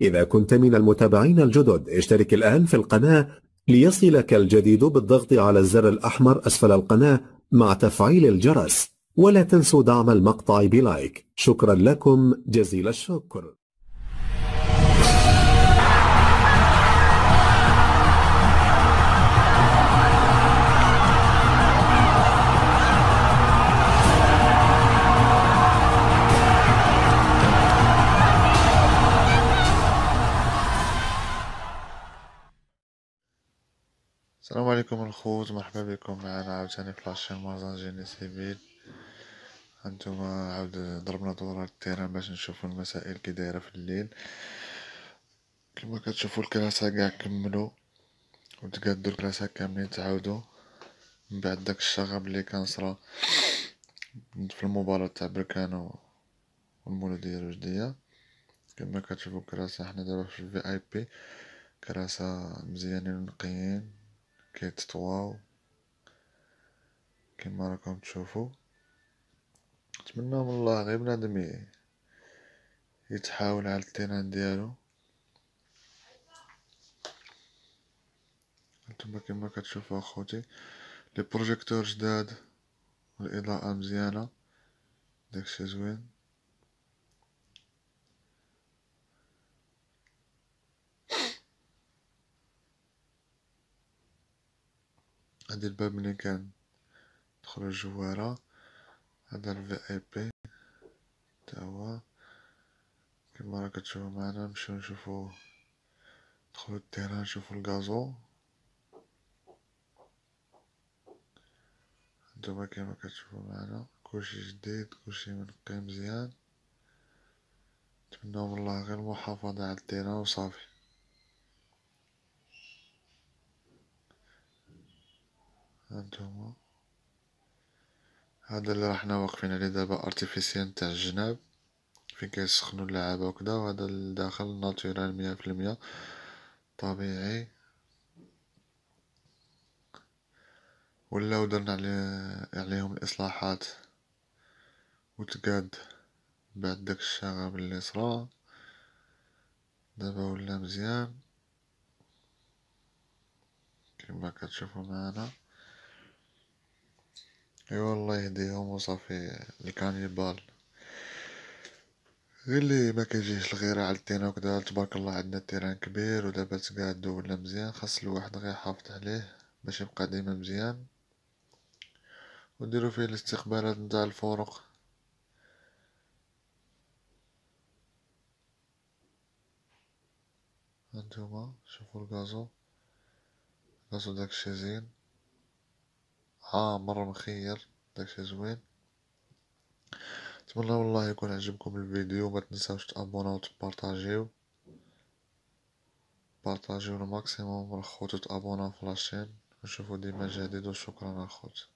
إذا كنت من المتابعين الجدد اشترك الآن في القناة ليصلك الجديد بالضغط على الزر الأحمر أسفل القناة مع تفعيل الجرس، ولا تنسوا دعم المقطع بلايك. شكرا لكم جزيل الشكر. السلام عليكم الخوت، مرحبا بكم معنا عاوتاني في لاشين مازان جيني سيفيل. هانتوما عاود ضربنا دورة التيران باش نشوفو المسائل كي دايرة في الليل. كما كتشوفو الكراسة قاع كملو وتقادو الكراسة كاملين تعاودو من بعد داك الشغب اللي كان صرا في المباراة تاع بركانو والمولودية الوجدية. كما كتشوفو الكراسة حنا دابا في الفي اي بي، كراسة مزيانين ونقيين كيتطواو كما راكم تشوفو. نتمنى من الله غير بنادم يتحاول على التيران ديالو. هانتوما كما كتشوفو اخوتي لي بروجيكتور جداد والاضاءة مزيانة، داكشي زوين. هادي الباب ملي كان دخلو الجوارة. هذا الفي اي بي تا هو كما راه كتشوفو معنا. نمشيو نشوفو ندخلو التيران نشوفو الغازو. هانتوما كما كتشوفو معنا كلشي جديد كلشي منقي مزيان. نتمناو من الله غير المحافظة على التيران وصافي. هانتوما هذا اللي راحنا واقفين عليه دابا ارتيفيسيال تاع الجناب فين كيسخنو اللعابة وكدا، وهذا الداخل ناتورال 100% طبيعي. ولاو درنا عليهم الإصلاحات وتقاد بعد داك الشغب اللي صرا. دابا ولا مزيان كما كتشوفو معنا. ايوا الله يهديهم وصافي الكانيبال غير اللي ما كيجيش الغيرة على التيران وكدا. تبارك الله عندنا التيران كبير ودابا تقادو ولا مزيان، خاص الواحد غير يحافظ عليه باش يبقى ديما مزيان، وديرو فيه الاستقبالات نتاع الفرق. هانتوما شوفو الغازو داكشي زين مرة مخير، داكشي زوين. نتمنى والله يكون عجبكم الفيديو. ما تنساوش تابوناو وتبارطاجيو الماكسيموم الخوت، وتابوناو في لاشين ونشوفو ديما جديد. وشكرا الخوت.